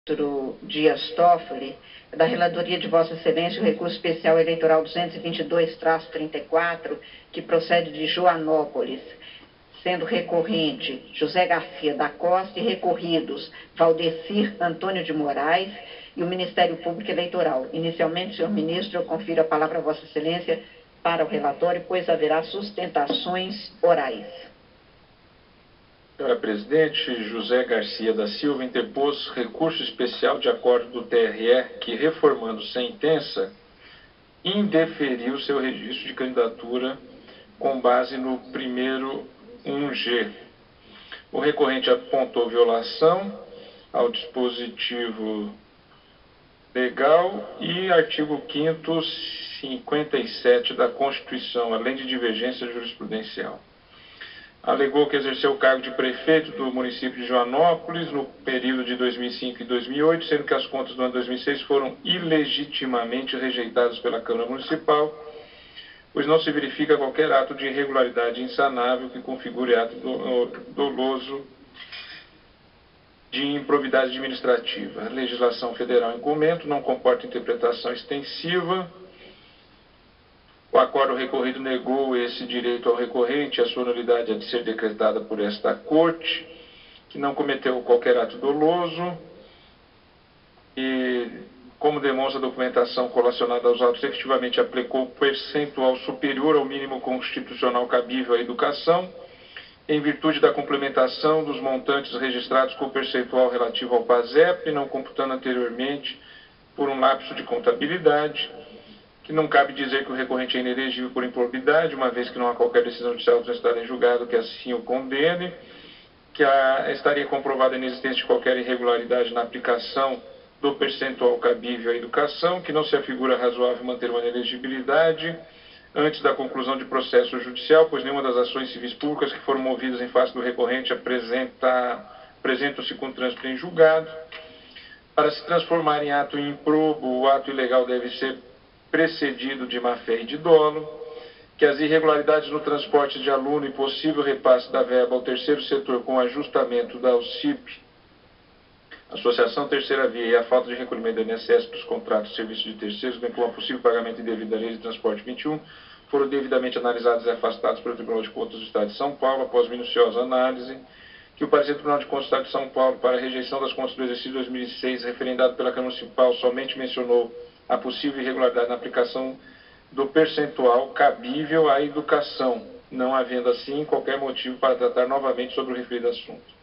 ministro Dias Toffoli, da relatoria de Vossa Excelência, o recurso especial eleitoral 222-34, que procede de Joanópolis, sendo recorrente José Garcia da Costa e recorridos Valdecir Antônio de Moraes e o Ministério Público Eleitoral. Inicialmente, senhor ministro, eu confiro a palavra a Vossa Excelência para o relatório, pois haverá sustentações orais. Senhora Presidente, José Garcia da Silva interpôs recurso especial de acordo do TRE que, reformando sentença, indeferiu seu registro de candidatura com base no primeiro 1G. O recorrente apontou violação ao dispositivo legal e artigo 5º, 57 da Constituição, além de divergência jurisprudencial. Alegou que exerceu o cargo de prefeito do município de Joanópolis no período de 2005 e 2008, sendo que as contas do ano 2006 foram ilegitimamente rejeitadas pela Câmara Municipal, pois não se verifica qualquer ato de irregularidade insanável que configure ato doloso de improbidade administrativa. A legislação federal em comento não comporta interpretação extensiva. O acordo recorrido negou esse direito ao recorrente, a sua nulidade há de ser decretada por esta Corte, que não cometeu qualquer ato doloso, e, como demonstra a documentação colacionada aos autos, efetivamente aplicou percentual superior ao mínimo constitucional cabível à educação, em virtude da complementação dos montantes registrados com o percentual relativo ao PASEP, não computando anteriormente por um lapso de contabilidade, que não cabe dizer que o recorrente é inelegível por improbidade, uma vez que não há qualquer decisão judicial transitada em julgado que assim o condene, que estaria comprovada a inexistência de qualquer irregularidade na aplicação do percentual cabível à educação, que não se afigura razoável manter uma inelegibilidade antes da conclusão de processo judicial, pois nenhuma das ações civis públicas que foram movidas em face do recorrente apresentam-se com trânsito em julgado. Para se transformar em ato improbo, o ato ilegal deve ser precedido de má-fé e de dolo, que as irregularidades no transporte de aluno e possível repasse da verba ao terceiro setor com ajustamento da AUCIP, Associação Terceira Via, e a falta de recolhimento do INSS dos contratos de serviços de terceiros, bem como o possível pagamento indevido da Lei de Transporte 21, foram devidamente analisados e afastados pelo Tribunal de Contas do Estado de São Paulo, após minuciosa análise, que o parecer do Tribunal de Contas do Estado de São Paulo para a rejeição das contas do exercício 2006, referendado pela Câmara Municipal, somente mencionou a possível irregularidade na aplicação do percentual cabível à educação, não havendo assim qualquer motivo para tratar novamente sobre o referido assunto.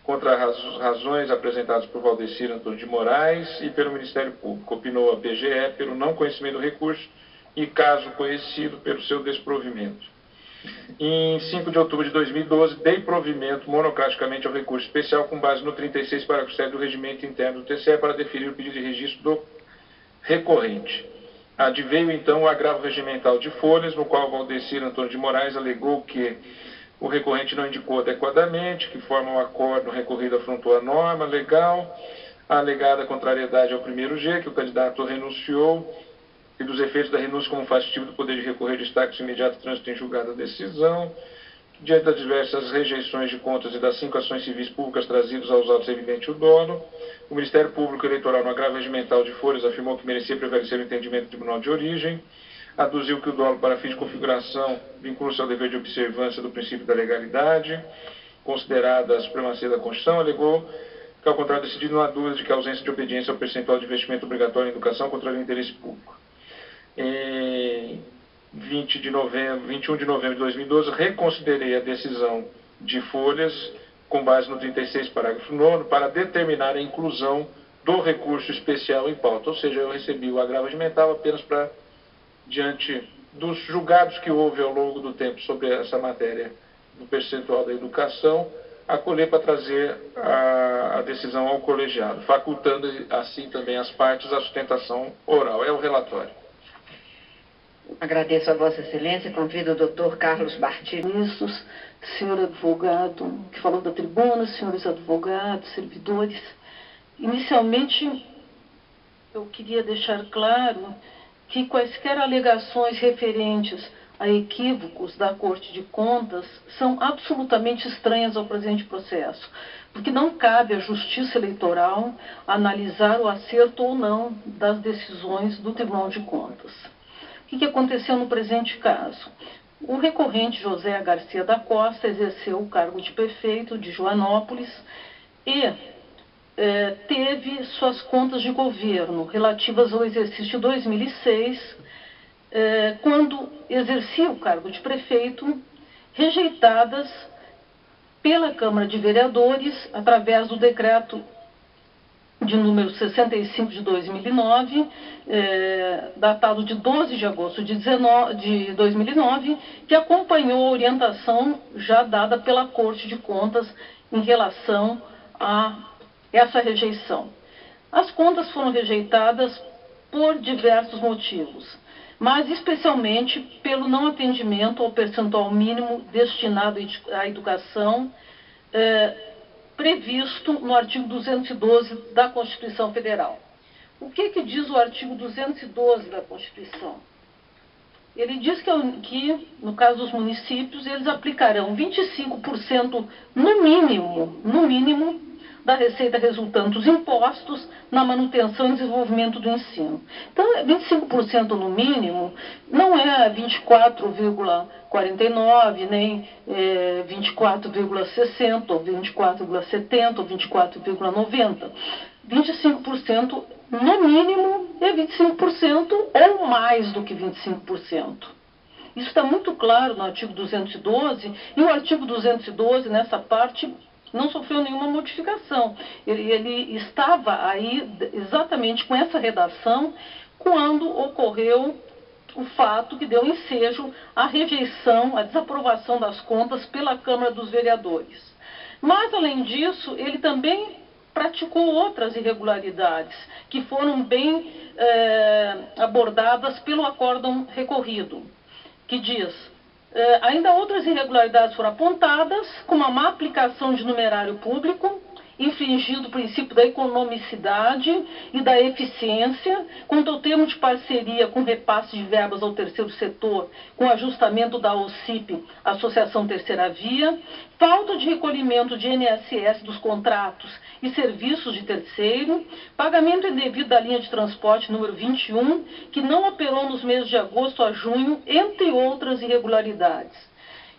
Contra as razões apresentadas por Valdecir Antônio de Moraes e pelo Ministério Público, opinou a PGE pelo não conhecimento do recurso e, caso conhecido, pelo seu desprovimento. Em 5 de outubro de 2012, dei provimento monocraticamente ao recurso especial com base no 36, parágrafo 7 do regimento interno do TCE para deferir o pedido de registro do recorrente. Adveio então o agravo regimental de folhas, no qual Valdecir Antônio de Moraes alegou que o recorrente não indicou adequadamente, que forma o acordo recorrido afrontou a norma legal, a alegada contrariedade ao primeiro G, que o candidato renunciou, e dos efeitos da renúncia como facultativo do poder de recorrer destaque-se imediato trânsito em julgado da decisão, diante das diversas rejeições de contas e das 5 ações civis públicas trazidas aos autos evidente o dolo, o Ministério Público Eleitoral, no agravo regimental de folhas, afirmou que merecia prevalecer o entendimento do tribunal de origem, aduziu que o dolo para fins de configuração vincula-se ao dever de observância do princípio da legalidade, considerada a supremacia da Constituição, alegou que, ao contrário decidido, não há dúvida de que a ausência de obediência ao percentual de investimento obrigatório em educação contraria o interesse público. Em 21 de novembro de 2012, reconsiderei a decisão de folhas com base no 36, parágrafo 9º, para determinar a inclusão do recurso especial em pauta. Ou seja, eu recebi o agravo regimental apenas para, diante dos julgados que houve ao longo do tempo sobre essa matéria do percentual da educação, acolher para trazer a decisão ao colegiado, facultando assim também as partes a sustentação oral. É o relatório. Agradeço a Vossa Excelência, convido o Dr. Carlos Bartini. Ministros, senhor advogado que falou da tribuna, senhores advogados, servidores. Inicialmente, eu queria deixar claro que quaisquer alegações referentes a equívocos da Corte de Contas são absolutamente estranhas ao presente processo, porque não cabe à Justiça Eleitoral analisar o acerto ou não das decisões do Tribunal de Contas. O que aconteceu no presente caso? O recorrente José Garcia da Costa exerceu o cargo de prefeito de Joanópolis e teve suas contas de governo relativas ao exercício de 2006, quando exercia o cargo de prefeito, rejeitadas pela Câmara de Vereadores, através do decreto de número 65 de 2009, datado de 12 de agosto de 2009, que acompanhou a orientação já dada pela Corte de Contas em relação a essa rejeição. As contas foram rejeitadas por diversos motivos, mas especialmente pelo não atendimento ao percentual mínimo destinado à educação, previsto no artigo 212 da Constituição Federal. O que diz o artigo 212 da Constituição? Ele diz que, no caso dos municípios, eles aplicarão 25% no mínimo, da receita resultante dos impostos na manutenção e desenvolvimento do ensino. Então, 25% no mínimo não é 24,49, nem 24,60, ou 24,70, ou 24,90. 25% no mínimo é 25% ou mais do que 25%. Isso está muito claro no artigo 212, e o artigo 212, nessa parte, não sofreu nenhuma modificação. Ele estava aí exatamente com essa redação quando ocorreu o fato que deu ensejo à rejeição, à desaprovação das contas pela Câmara dos Vereadores. Mas, além disso, ele também praticou outras irregularidades que foram bem abordadas pelo acórdão recorrido, que diz: ainda outras irregularidades foram apontadas, como a má aplicação de numerário público, infringindo o princípio da economicidade e da eficiência, quanto ao termo de parceria com repasse de verbas ao terceiro setor, com ajustamento da OCIP, Associação Terceira Via, falta de recolhimento de INSS dos contratos e serviços de terceiro, pagamento indevido da linha de transporte número 21, que não operou nos meses de agosto a junho, entre outras irregularidades.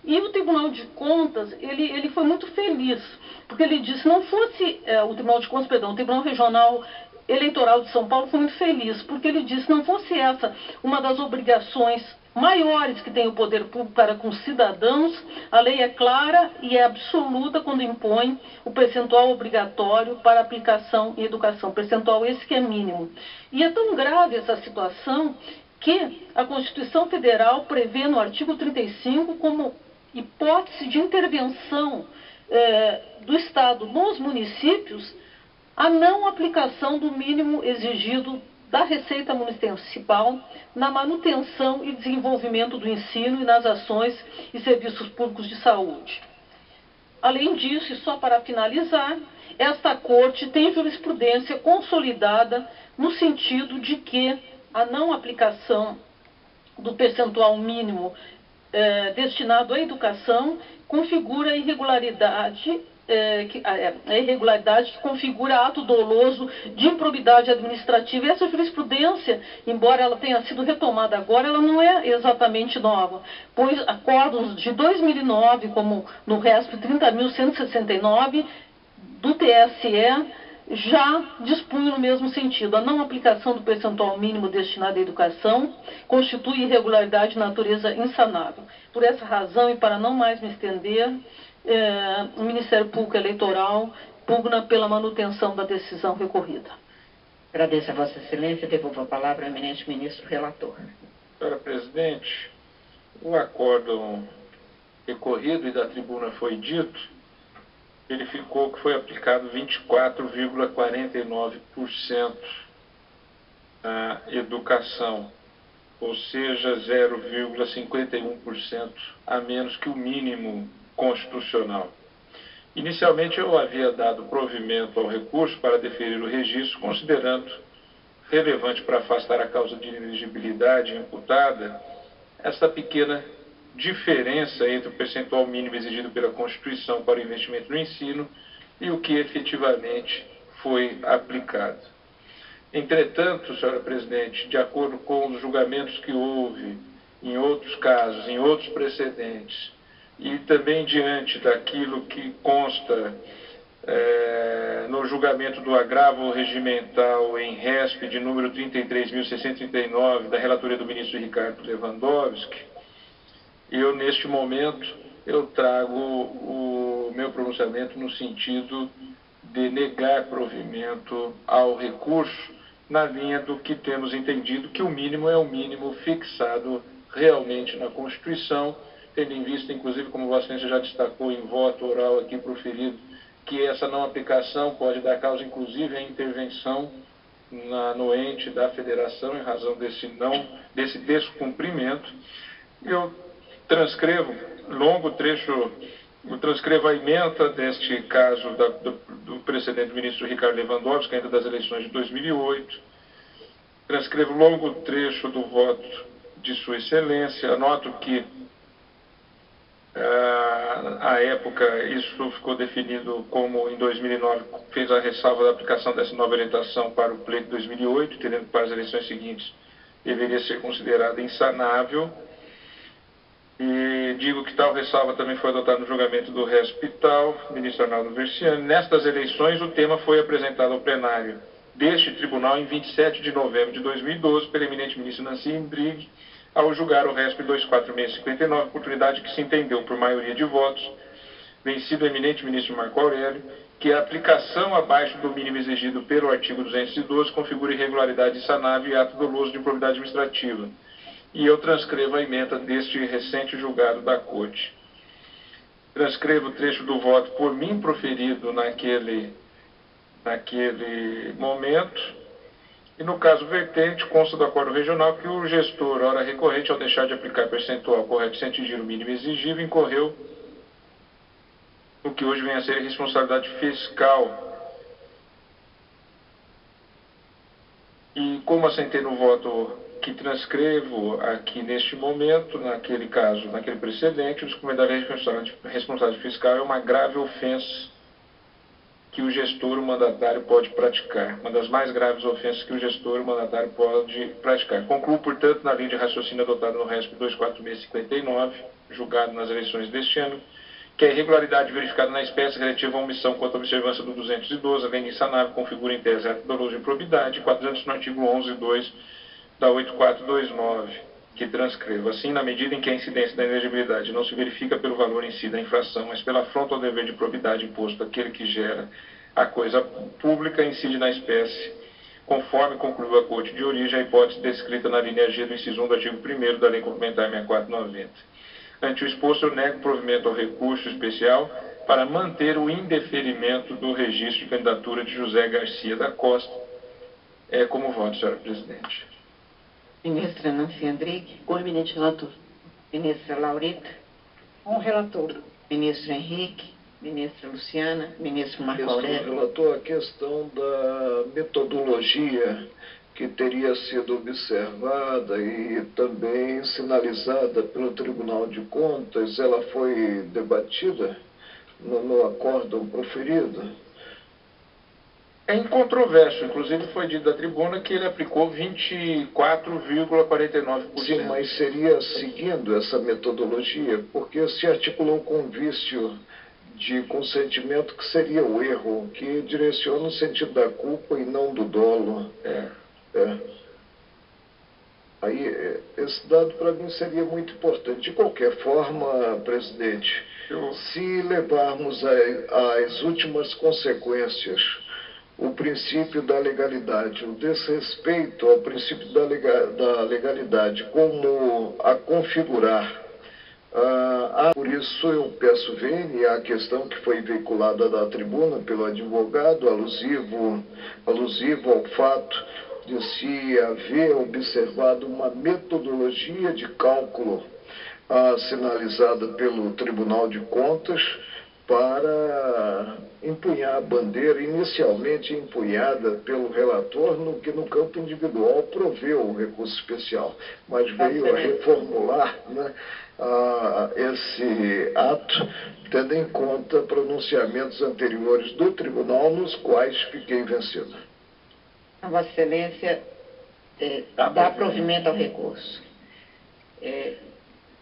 E o Tribunal de Contas, ele foi muito feliz, porque ele disse, se não fosse o Tribunal de Contas, perdão, o Tribunal Regional Eleitoral de São Paulo foi muito feliz, porque ele disse, não fosse essa uma das obrigações maiores que tem o poder público para com os cidadãos, a lei é clara e é absoluta quando impõe o percentual obrigatório para aplicação em educação, percentual esse que é mínimo. E é tão grave essa situação que a Constituição Federal prevê no artigo 35 como hipótese de intervenção do Estado nos municípios a não aplicação do mínimo exigido da Receita Municipal na manutenção e desenvolvimento do ensino e nas ações e serviços públicos de saúde. Além disso, e só para finalizar, esta Corte tem jurisprudência consolidada no sentido de que a não aplicação do percentual mínimo destinado à educação configura irregularidade, a irregularidade que configura ato doloso de improbidade administrativa. E essa jurisprudência, embora ela tenha sido retomada agora, ela não é exatamente nova, pois acordos de 2009, como no RESP 30.169 do TSE, já dispunha no mesmo sentido. A não aplicação do percentual mínimo destinado à educação constitui irregularidade de natureza insanável. Por essa razão, e para não mais me estender, o Ministério Público Eleitoral pugna pela manutenção da decisão recorrida. Agradeço a Vossa Excelência e devolvo a palavra ao eminente ministro relator. Senhora Presidente, o acórdão recorrido e da tribuna foi dito, verificou que foi aplicado 24,49% à educação, ou seja, 0,51% a menos que o mínimo constitucional. Inicialmente eu havia dado provimento ao recurso para deferir o registro, considerando relevante para afastar a causa de inelegibilidade imputada essa pequena diferença entre o percentual mínimo exigido pela Constituição para o investimento no ensino e o que efetivamente foi aplicado. Entretanto, senhora presidente, de acordo com os julgamentos que houve em outros casos, em outros precedentes, e também diante daquilo que consta no julgamento do agravo regimental em RESP de número 33.639, da relatoria do ministro Ricardo Lewandowski, eu, neste momento, eu trago o meu pronunciamento no sentido de negar provimento ao recurso, na linha do que temos entendido, que o mínimo é o mínimo fixado realmente na Constituição, tendo em vista, inclusive, como Vossa Excelência já destacou em voto oral aqui proferido, que essa não aplicação pode dar causa, inclusive, à intervenção no ente da federação, em razão desse descumprimento. Eu transcrevo longo trecho, eu transcrevo a ementa deste caso do precedente do ministro Ricardo Lewandowski, ainda das eleições de 2008. Transcrevo longo trecho do voto de Sua Excelência. Anoto que, à época, isso ficou definido como, em 2009, fez a ressalva da aplicação dessa nova orientação para o pleito de 2008, entendendo que para as eleições seguintes deveria ser considerada insanável. E digo que tal ressalva também foi adotada no julgamento do Hospital, ministro Arnaldo Versiani. Nestas eleições, o tema foi apresentado ao plenário deste tribunal em 27 de novembro de 2012, pela eminente ministra Nancy Imbrigg, ao julgar o RESP 24659, oportunidade que se entendeu por maioria de votos, vencido o eminente ministro Marco Aurélio, que a aplicação abaixo do mínimo exigido pelo artigo 212 configura irregularidade insanável e ato doloso de improbidade administrativa. E eu transcrevo a ementa deste recente julgado da Corte. Transcrevo o trecho do voto por mim proferido naquele momento, e no caso vertente, consta do acordo regional que o gestor, ora recorrente, ao deixar de aplicar percentual correto sem atingir o mínimo exigível, incorreu no que hoje vem a ser a responsabilidade fiscal. E como assentei no voto que transcrevo aqui neste momento, naquele caso, naquele precedente, o descumprimento da responsabilidade fiscal é uma grave ofensa que o gestor, o mandatário, pode praticar. Uma das mais graves ofensas que o gestor, o mandatário, pode praticar. Concluo, portanto, na linha de raciocínio adotada no RESP 24659, julgado nas eleições deste ano, que a irregularidade verificada na espécie relativa à omissão quanto à observância do 212, além de insanável, configura em tese ato doloso de improbidade, 400 no artigo 11.2 da 8429, que transcrevo. Assim, na medida em que a incidência da inelegibilidade não se verifica pelo valor em si da infração, mas pela afronta ao dever de probidade imposto àquele que gera a coisa pública, incide na espécie, conforme concluiu a Corte de origem, a hipótese descrita na linha G do inciso 1 do artigo 1º da Lei Complementar 6490. Ante o exposto, eu nego provimento ao recurso especial para manter o indeferimento do registro de candidatura de José Garcia da Costa. Como voto, senhora presidente. Ministra Nancy Imbrigg. Com o eminente relator. Ministra Laurita. Com o relator. Ministro Henrique. Ministra Luciana. Ministro Marco Aurélio. Relator, a questão da metodologia que teria sido observada e também sinalizada pelo Tribunal de Contas, ela foi debatida no acórdão proferido? É incontroverso, inclusive foi dito da tribuna que ele aplicou 24,49%. Sim, mas seria seguindo essa metodologia, porque se articulou com um vício de consentimento que seria o erro, que direciona no sentido da culpa e não do dolo. Aí, esse dado para mim seria muito importante. De qualquer forma, presidente, se levarmos às últimas consequências o princípio da legalidade, o desrespeito ao princípio da legalidade, como a configurar, por isso eu peço vênia à questão que foi veiculada da tribuna pelo advogado, alusivo ao fato de se haver observado uma metodologia de cálculo sinalizada pelo Tribunal de Contas para empunhar a bandeira inicialmente empunhada pelo relator, no que no campo individual proveu o recurso especial, mas veio a reformular, né, esse ato, tendo em conta pronunciamentos anteriores do tribunal, nos quais fiquei vencido. A Vossa Excelência dá provimento ao recurso.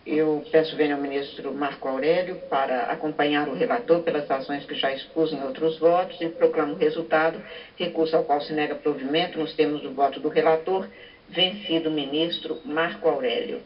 Eu peço vênia ao ministro Marco Aurélio para acompanhar o relator pelas razões que já expus em outros votos e proclamo o resultado, recurso ao qual se nega provimento nos termos do voto do relator, vencido o ministro Marco Aurélio.